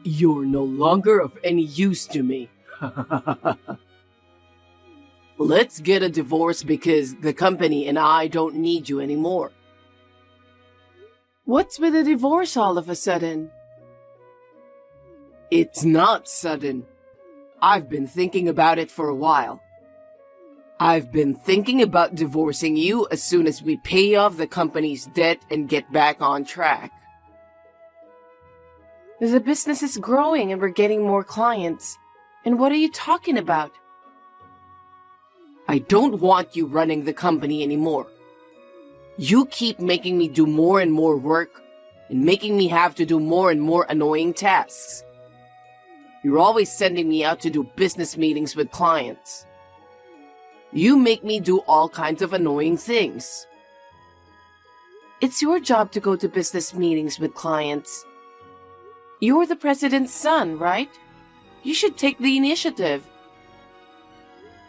You're no longer of any use to me. Let's get a divorce because the company and I don't need you anymore. What's with a divorce all of a sudden? It's not sudden. I've been thinking about it for a while. I've been thinking about divorcing you as soon as we pay off the company's debt and get back on track. The business is growing and we're getting more clients. And what are you talking about? I don't want you running the company anymore. You keep making me do more and more work and making me have to do more and more annoying tasks. You're always sending me out to do business meetings with clients. You make me do all kinds of annoying things. It's your job to go to business meetings with clients. You're the president's son, right? You should take the initiative.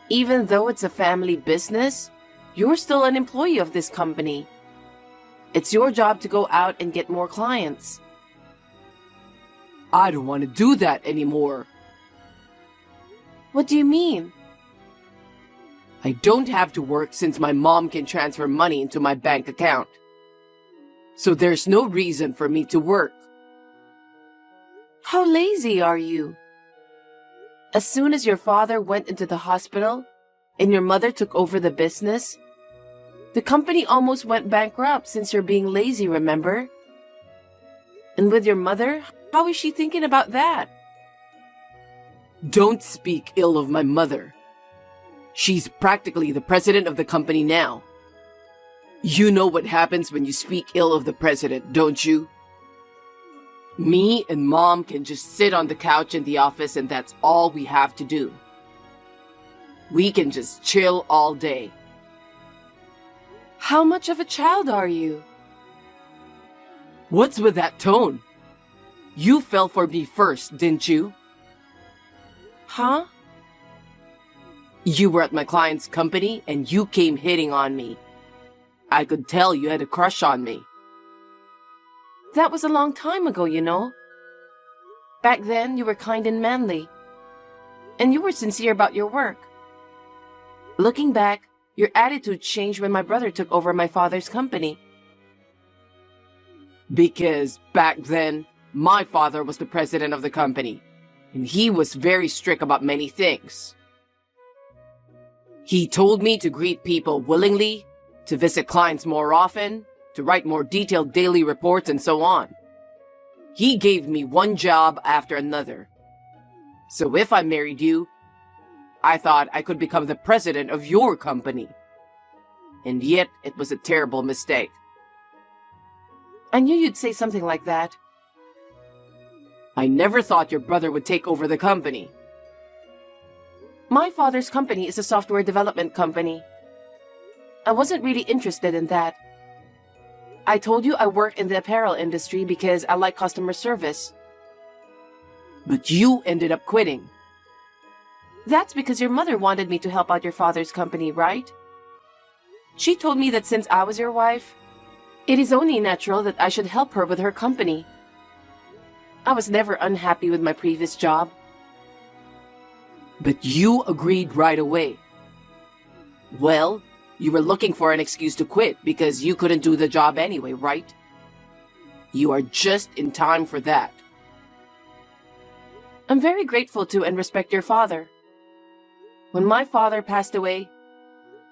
Even though it's a family business, you're still an employee of this company. It's your job to go out and get more clients. I don't want to do that anymore. What do you mean? I don't have to work since my mom can transfer money into my bank account. So there's no reason for me to work. How lazy are you? As soon as your father went into the hospital and your mother took over the business, the company almost went bankrupt since you're being lazy, remember? And with your mother, how is she thinking about that? Don't speak ill of my mother. She's practically the president of the company now. You know what happens when you speak ill of the president, don't you? Me and Mom can just sit on the couch in the office and that's all we have to do. We can just chill all day. How much of a child are you? What's with that tone? You fell for me first, didn't you? Huh? You were at my client's company and you came hitting on me. I could tell you had a crush on me. That was a long time ago, you know. Back then, you were kind and manly. And you were sincere about your work. Looking back, your attitude changed when my brother took over my father's company. Because back then, my father was the president of the company, and he was very strict about many things. He told me to greet people willingly, to visit clients more often, to write more detailed daily reports, and so on. He gave me one job after another. So if I married you, I thought I could become the president of your company. And yet, it was a terrible mistake. I knew you'd say something like that. I never thought your brother would take over the company. My father's company is a software development company. I wasn't really interested in that. I told you I work in the apparel industry because I like customer service. But you ended up quitting. That's because your mother wanted me to help out your father's company, right? She told me that since I was your wife, it is only natural that I should help her with her company. I was never unhappy with my previous job. But you agreed right away. Well, you were looking for an excuse to quit because you couldn't do the job anyway, right? You are just in time for that. I'm very grateful to and respect your father. When my father passed away,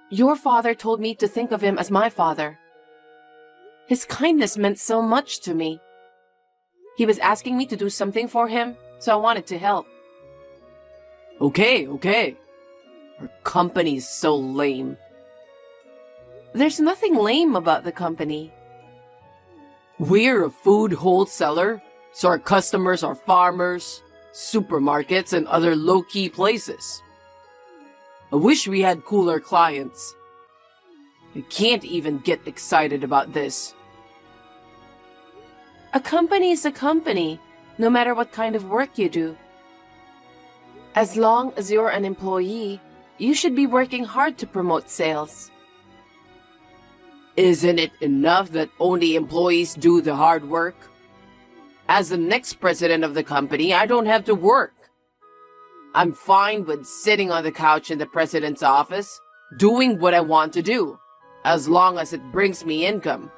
your father told me to think of him as my father. His kindness meant so much to me. He was asking me to do something for him, so I wanted to help. Okay. Our company's so lame. There's nothing lame about the company. We're a food wholesaler, so our customers are farmers, supermarkets, and other low-key places. I wish we had cooler clients. I can't even get excited about this. A company is a company, no matter what kind of work you do. As long as you're an employee, you should be working hard to promote sales. Isn't it enough that only employees do the hard work? As the next president of the company, I don't have to work. I'm fine with sitting on the couch in the president's office, doing what I want to do, as long as it brings me income.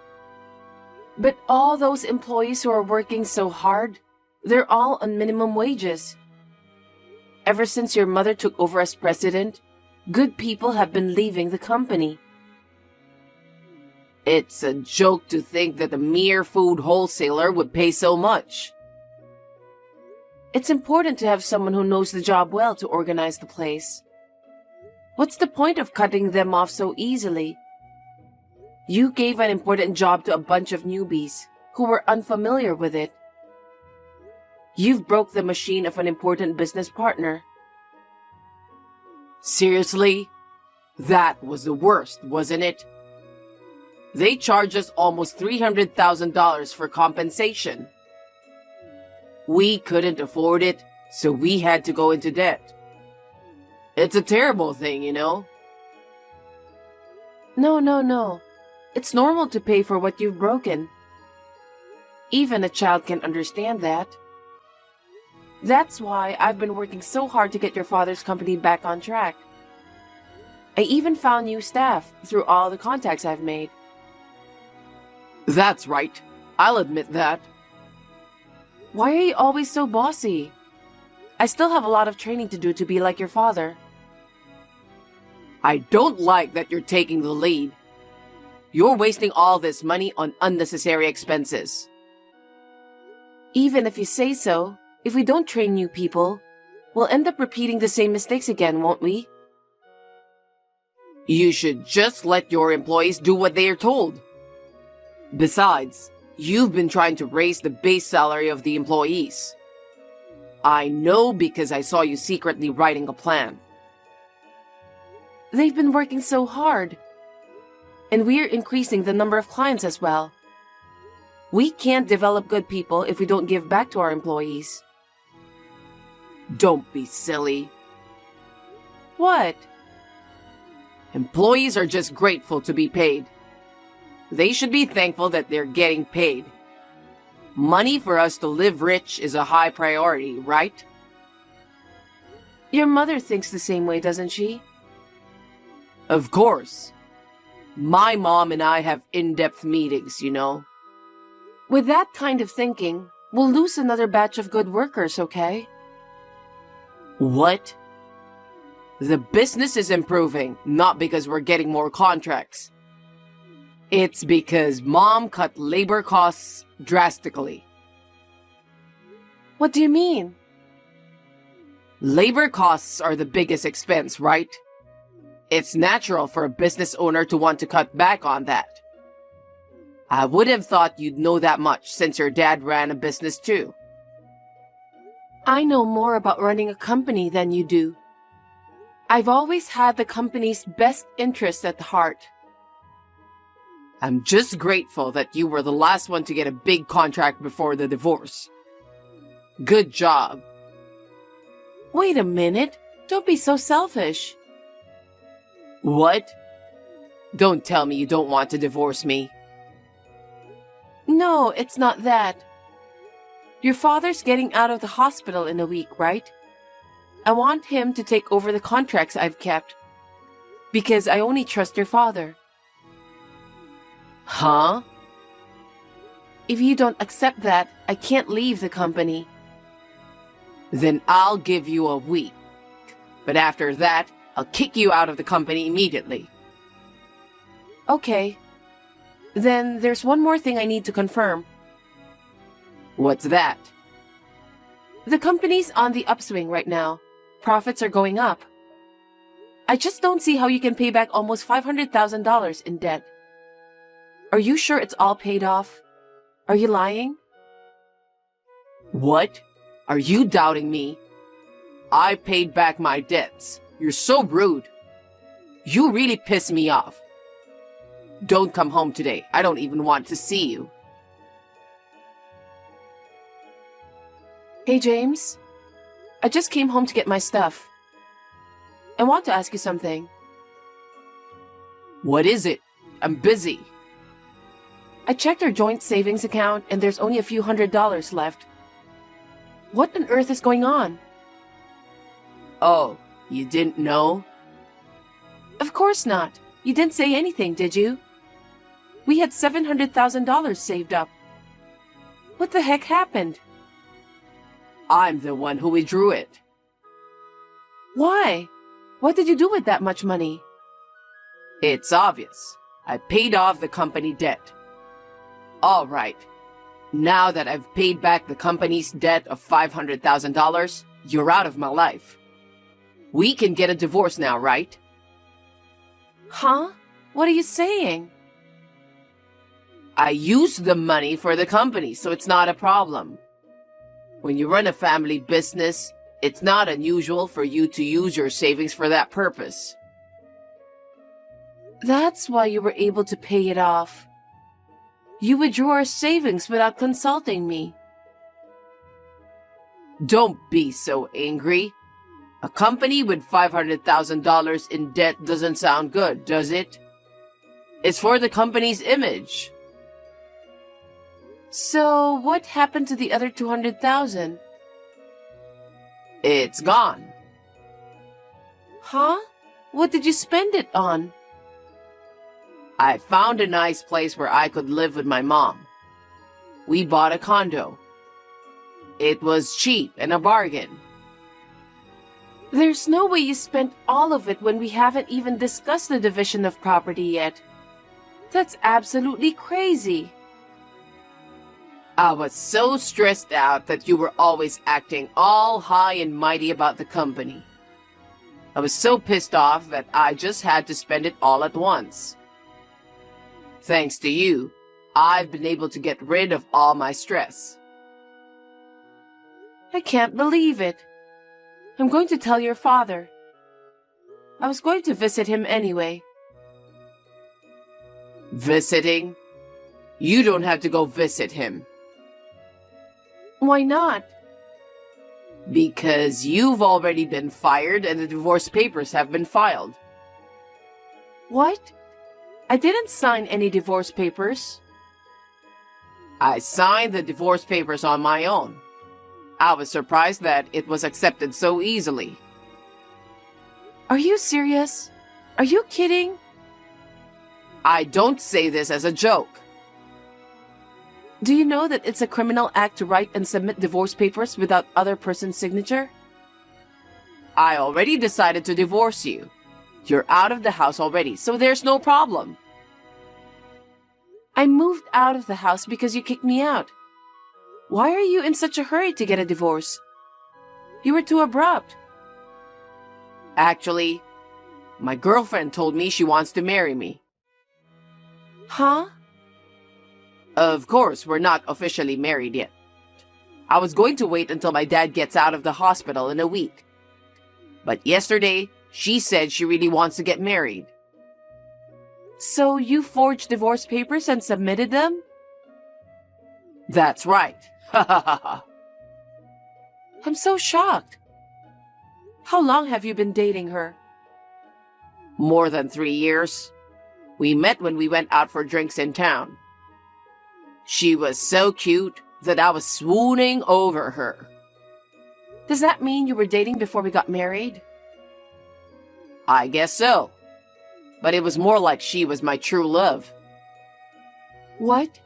But all those employees who are working so hard, they're all on minimum wages. Ever since your mother took over as president, good people have been leaving the company. It's a joke to think that a mere food wholesaler would pay so much. It's important to have someone who knows the job well to organize the place. What's the point of cutting them off so easily? You gave an important job to a bunch of newbies who were unfamiliar with it. You've broke the machine of an important business partner. Seriously? That was the worst, wasn't it? They charged us almost $300,000 for compensation. We couldn't afford it, so we had to go into debt. It's a terrible thing, you know? No. It's normal to pay for what you've broken. Even a child can understand that. That's why I've been working so hard to get your father's company back on track. I even found new staff through all the contacts I've made. That's right. I'll admit that. Why are you always so bossy? I still have a lot of training to do to be like your father. I don't like that you're taking the lead. You're wasting all this money on unnecessary expenses. Even if you say so, if we don't train new people, we'll end up repeating the same mistakes again, won't we? You should just let your employees do what they are told. Besides, you've been trying to raise the base salary of the employees. I know because I saw you secretly writing a plan. They've been working so hard. And we're increasing the number of clients as well. We can't develop good people if we don't give back to our employees. Don't be silly. What? Employees are just grateful to be paid. They should be thankful that they're getting paid. Money for us to live rich is a high priority, right? Your mother thinks the same way, doesn't she? Of course. My mom and I have in-depth meetings, you know. With that kind of thinking, we'll lose another batch of good workers, okay? What? The business is improving, not because we're getting more contracts. It's because Mom cut labor costs drastically. What do you mean? Labor costs are the biggest expense, right? It's natural for a business owner to want to cut back on that. I would have thought you'd know that much since your dad ran a business too. I know more about running a company than you do. I've always had the company's best interest at heart. I'm just grateful that you were the last one to get a big contract before the divorce. Good job. Wait a minute. Don't be so selfish. What? Don't tell me you don't want to divorce me. No, it's not that. Your father's getting out of the hospital in a week, right? I want him to take over the contracts I've kept. Because I only trust your father. Huh? If you don't accept that, I can't leave the company. Then I'll give you a week. But after that, I'll kick you out of the company immediately. Okay. Then there's one more thing I need to confirm. What's that? The company's on the upswing right now. Profits are going up. I just don't see how you can pay back almost $500,000 in debt. Are you sure it's all paid off? Are you lying? What? Are you doubting me? I paid back my debts. You're so rude. You really piss me off. Don't come home today. I don't even want to see you. Hey, James. I just came home to get my stuff. I want to ask you something. What is it? I'm busy. I checked our joint savings account and there's only a few $100s left. What on earth is going on? Oh, you didn't know? Of course not. You didn't say anything, did you? We had $700,000 saved up. What the heck happened? I'm the one who withdrew it. Why? What did you do with that much money? It's obvious. I paid off the company debt. All right. Now that I've paid back the company's debt of $500,000, you're out of my life. We can get a divorce now, right? Huh? What are you saying? I used the money for the company, so it's not a problem. When you run a family business, it's not unusual for you to use your savings for that purpose. That's why you were able to pay it off. You withdrew our savings without consulting me. Don't be so angry. A company with $500,000 in debt doesn't sound good, does it? It's for the company's image. So, what happened to the other $200,000? It's gone. Huh? What did you spend it on? I found a nice place where I could live with my mom. We bought a condo. It was cheap and a bargain. There's no way you spent all of it when we haven't even discussed the division of property yet. That's absolutely crazy. I was so stressed out that you were always acting all high and mighty about the company. I was so pissed off that I just had to spend it all at once. Thanks to you, I've been able to get rid of all my stress. I can't believe it. I'm going to tell your father. I was going to visit him anyway. Visiting? You don't have to go visit him. Why not? Because you've already been fired and the divorce papers have been filed. What? I didn't sign any divorce papers. I signed the divorce papers on my own. I was surprised that it was accepted so easily. Are you serious? Are you kidding? I don't say this as a joke. Do you know that it's a criminal act to write and submit divorce papers without other person's signature? I already decided to divorce you. You're out of the house already, so there's no problem. I moved out of the house because you kicked me out. Why are you in such a hurry to get a divorce? You were too abrupt. Actually, my girlfriend told me she wants to marry me. Huh? Of course, we're not officially married yet. I was going to wait until my dad gets out of the hospital in a week. But yesterday, she said she really wants to get married. So you forged divorce papers and submitted them? That's right. Ha ha ha ha. I'm so shocked. How long have you been dating her? More than 3 years. We met when we went out for drinks in town. She was so cute that I was swooning over her. Does that mean you were dating before we got married? I guess so. But it was more like she was my true love. What?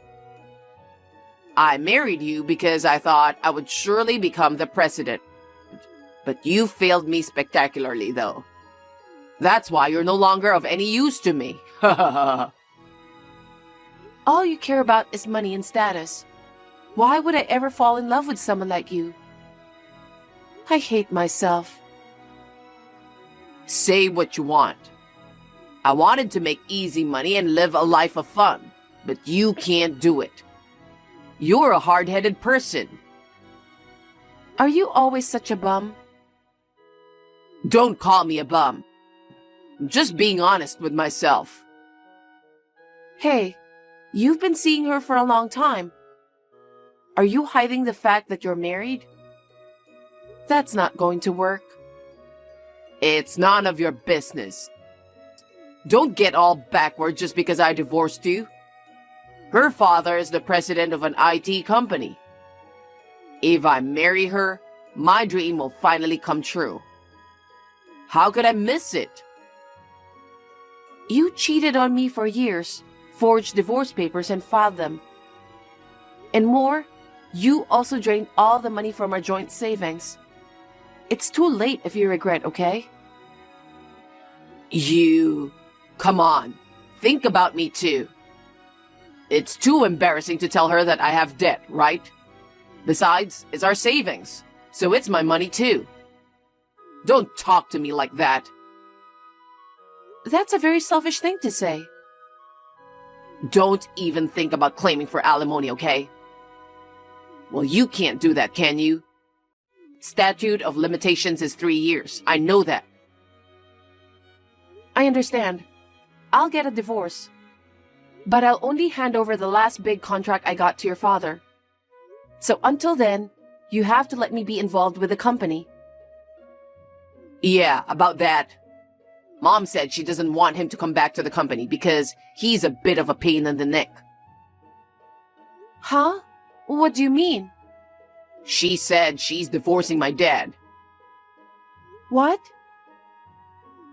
I married you because I thought I would surely become the president. But you failed me spectacularly, though. That's why you're no longer of any use to me. Ha ha ha. All you care about is money and status. Why would I ever fall in love with someone like you? I hate myself. Say what you want. I wanted to make easy money and live a life of fun, but you can't do it. You're a hard-headed person. Are you always such a bum? Don't call me a bum. I'm just being honest with myself. Hey, you've been seeing her for a long time. Are you hiding the fact that you're married? That's not going to work. It's none of your business. Don't get all backward just because I divorced you. Her father is the president of an IT company. If I marry her, my dream will finally come true. How could I miss it? You cheated on me for years, forged divorce papers and filed them. And more, you also drained all the money from our joint savings. It's too late if you regret, okay? Come on, think about me too. It's too embarrassing to tell her that I have debt, right? Besides, it's our savings, so it's my money too. Don't talk to me like that. That's a very selfish thing to say. Don't even think about claiming for alimony, okay? Well, you can't do that, can you? Statute of limitations is 3 years. I know that. I understand. I'll get a divorce. But I'll only hand over the last big contract I got to your father. So until then, you have to let me be involved with the company. Yeah, about that. Mom said she doesn't want him to come back to the company because he's a bit of a pain in the neck. Huh? What do you mean? She said she's divorcing my dad. What?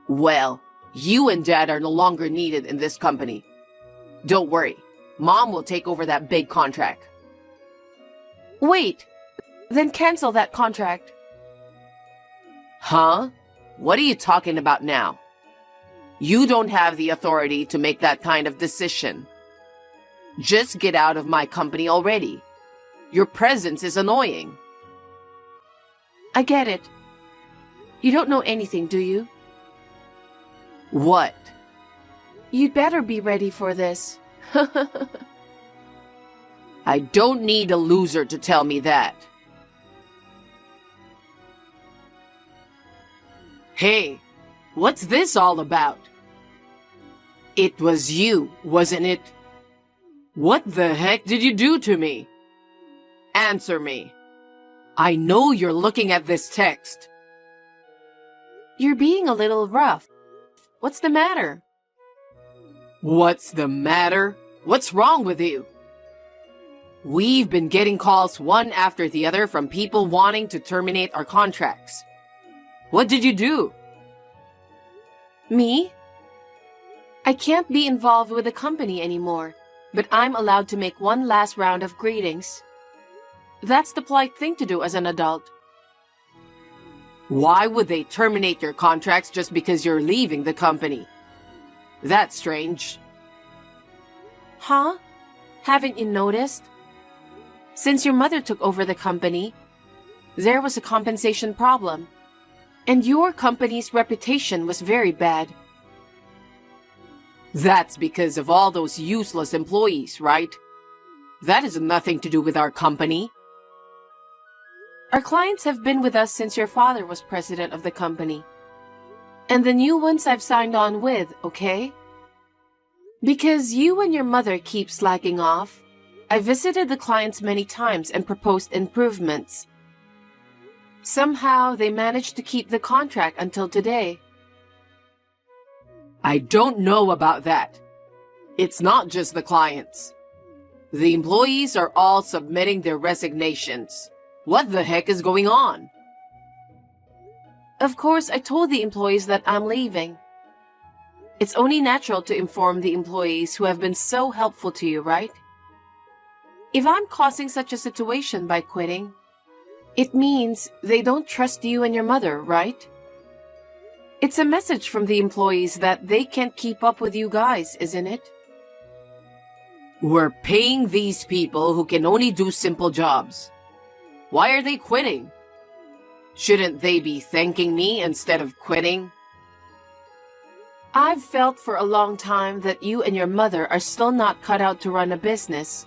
Well, you and Dad are no longer needed in this company. Don't worry, Mom will take over that big contract. Wait, then cancel that contract. Huh? What are you talking about now? You don't have the authority to make that kind of decision. Just get out of my company already. Your presence is annoying. I get it. You don't know anything, do you? What? You'd better be ready for this. I don't need a loser to tell me that. Hey, what's this all about? It was you, wasn't it? What the heck did you do to me? Answer me. I know you're looking at this text. You're being a little rough. What's the matter? What's the matter? What's wrong with you? We've been getting calls one after the other from people wanting to terminate our contracts. What did you do? Me? I can't be involved with the company anymore, but I'm allowed to make one last round of greetings. That's the polite thing to do as an adult. Why would they terminate your contracts just because you're leaving the company? That's strange. Huh? Haven't you noticed? Since your mother took over the company, there was a compensation problem, and your company's reputation was very bad. That's because of all those useless employees, right? That has nothing to do with our company. Our clients have been with us since your father was president of the company. And the new ones I've signed on with, okay? Because you and your mother keep slacking off, I visited the clients many times and proposed improvements. Somehow, they managed to keep the contract until today. I don't know about that. It's not just the clients. The employees are all submitting their resignations. What the heck is going on? Of course, I told the employees that I'm leaving. It's only natural to inform the employees who have been so helpful to you, right? If I'm causing such a situation by quitting, it means they don't trust you and your mother, right? It's a message from the employees that they can't keep up with you guys, isn't it? We're paying these people who can only do simple jobs. Why are they quitting? Shouldn't they be thanking me instead of quitting? I've felt for a long time that you and your mother are still not cut out to run a business.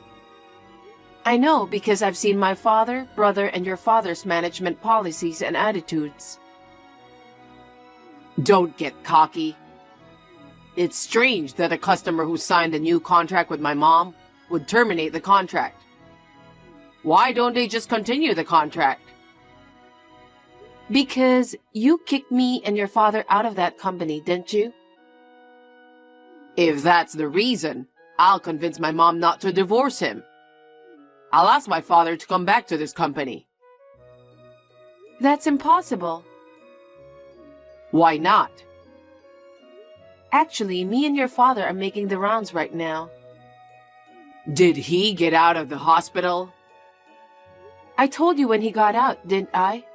I know because I've seen my father, brother, and your father's management policies and attitudes. Don't get cocky. It's strange that a customer who signed a new contract with my mom would terminate the contract. Why don't they just continue the contract? Because you kicked me and your father out of that company, didn't you? If that's the reason, I'll convince my mom not to divorce him. I'll ask my father to come back to this company. That's impossible. Why not? Actually, me and your father are making the rounds right now. Did he get out of the hospital? I told you when he got out, didn't I?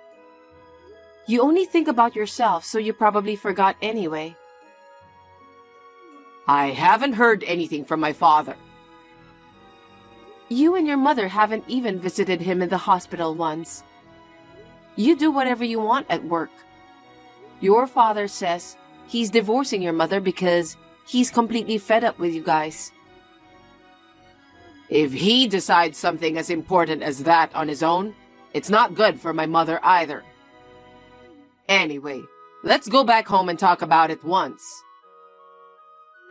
You only think about yourself, so you probably forgot anyway. I haven't heard anything from my father. You and your mother haven't even visited him in the hospital once. You do whatever you want at work. Your father says he's divorcing your mother because he's completely fed up with you guys. If he decides something as important as that on his own, it's not good for my mother either. Anyway, let's go back home and talk about it once.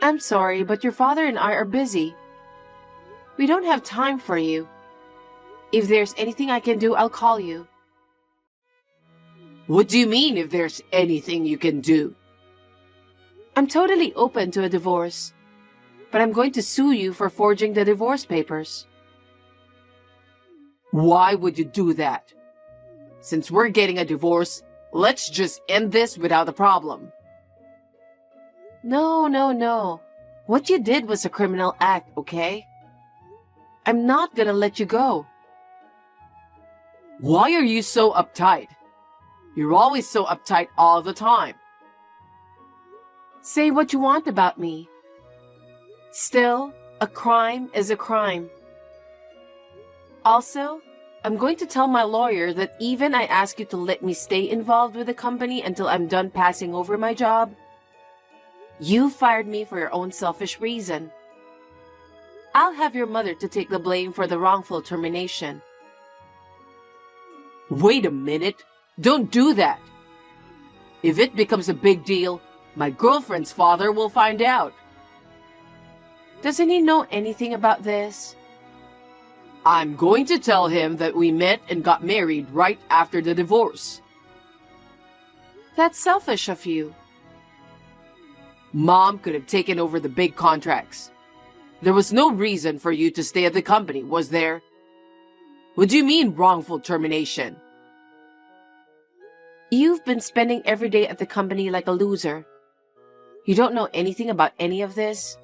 I'm sorry, but your father and I are busy. We don't have time for you. If there's anything I can do, I'll call you. What do you mean if there's anything you can do? I'm totally open to a divorce, but I'm going to sue you for forging the divorce papers. Why would you do that? Since we're getting a divorce, let's just end this without a problem. No. What you did was a criminal act, okay? I'm not gonna let you go. Why are you so uptight? You're always so uptight all the time. Say what you want about me. Still, a crime is a crime. Also, I'm going to tell my lawyer that even I ask you to let me stay involved with the company until I'm done passing over my job, you fired me for your own selfish reason. I'll have your mother to take the blame for the wrongful termination. Wait a minute. Don't do that. If it becomes a big deal, my girlfriend's father will find out. Doesn't he know anything about this? I'm going to tell him that we met and got married right after the divorce. That's selfish of you. Mom could have taken over the big contracts. There was no reason for you to stay at the company, was there? What do you mean wrongful termination? You've been spending every day at the company like a loser. You don't know anything about any of this?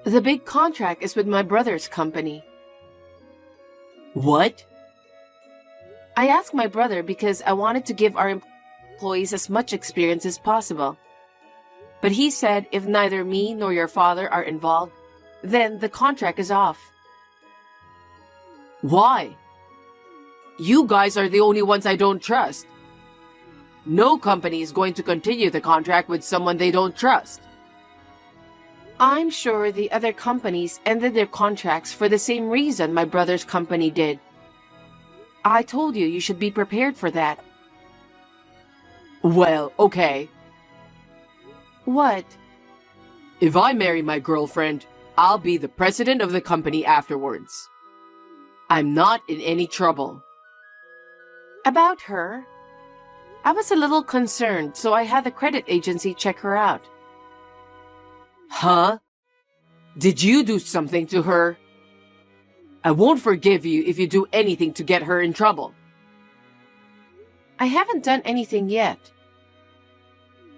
The big contract is with my brother's company. What? I asked my brother because I wanted to give our employees as much experience as possible. But he said if neither me nor your father are involved, then the contract is off. Why? You guys are the only ones I don't trust. No company is going to continue the contract with someone they don't trust. I'm sure the other companies ended their contracts for the same reason my brother's company did. I told you should be prepared for that. Well, okay. What? If I marry my girlfriend, I'll be the president of the company afterwards. I'm not in any trouble. About her? I was a little concerned, so I had the credit agency check her out. Huh? Did you do something to her? I won't forgive you if you do anything to get her in trouble. I haven't done anything yet.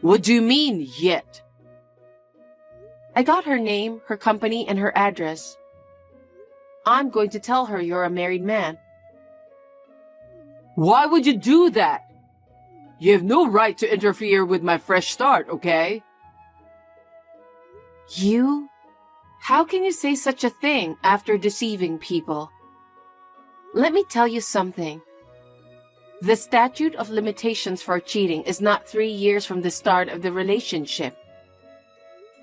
What do you mean, yet? I got her name, her company, and her address. I'm going to tell her you're a married man. Why would you do that? You have no right to interfere with my fresh start, okay? You? How can you say such a thing after deceiving people? Let me tell you something. The statute of limitations for cheating is not 3 years from the start of the relationship.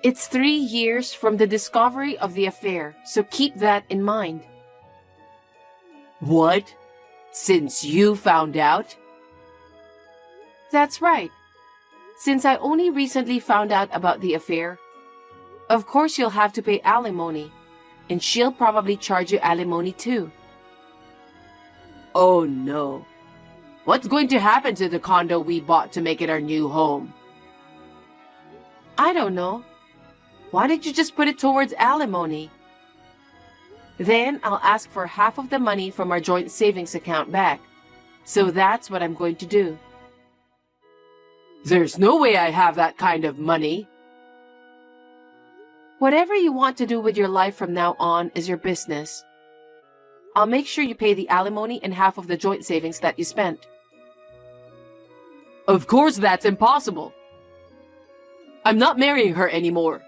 It's 3 years from the discovery of the affair, so keep that in mind. What? Since you found out? That's right. Since I only recently found out about the affair, of course you'll have to pay alimony, and she'll probably charge you alimony too. Oh no. What's going to happen to the condo we bought to make it our new home? I don't know. Why did you just put it towards alimony? Then I'll ask for half of the money from our joint savings account back. So that's what I'm going to do. There's no way I have that kind of money. Whatever you want to do with your life from now on is your business. I'll make sure you pay the alimony and half of the joint savings that you spent. Of course that's impossible. I'm not marrying her anymore.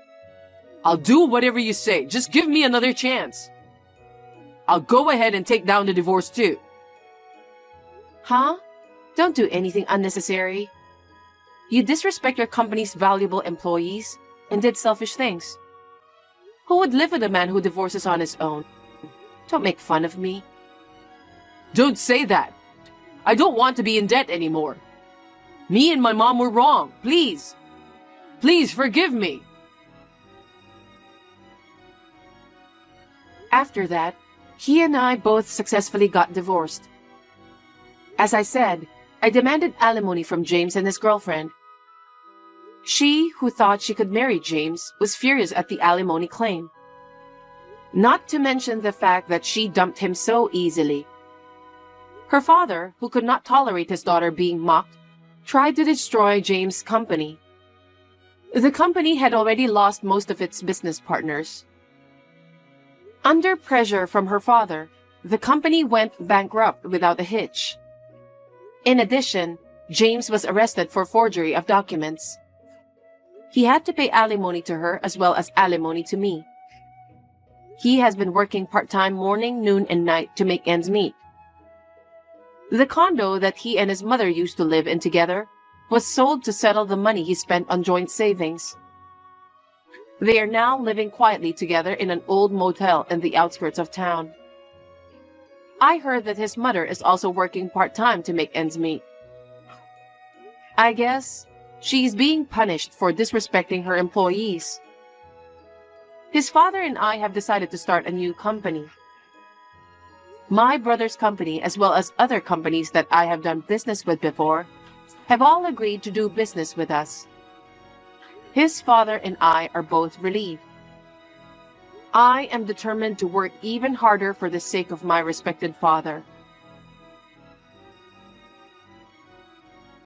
I'll do whatever you say. Just give me another chance. I'll go ahead and take down the divorce too. Huh? Don't do anything unnecessary. You disrespect your company's valuable employees and did selfish things. Who would live with a man who divorces on his own? Don't make fun of me. Don't say that. I don't want to be in debt anymore. Me and my mom were wrong. Please. Please forgive me. After that, he and I both successfully got divorced. As I said, I demanded alimony from James and his girlfriend. She, who thought she could marry James, was furious at the alimony claim. Not to mention the fact that she dumped him so easily. Her father, who could not tolerate his daughter being mocked, tried to destroy James' company. The company had already lost most of its business partners. Under pressure from her father, the company went bankrupt without a hitch. In addition, James was arrested for forgery of documents. He had to pay alimony to her as well as alimony to me. He has been working part-time morning, noon, and night to make ends meet. The condo that he and his mother used to live in together was sold to settle the money he spent on joint savings. They are now living quietly together in an old motel in the outskirts of town. I heard that his mother is also working part-time to make ends meet. I guess she's being punished for disrespecting her employees. His father and I have decided to start a new company. My brother's company, as well as other companies that I have done business with before, have all agreed to do business with us. His father and I are both relieved. I am determined to work even harder for the sake of my respected father.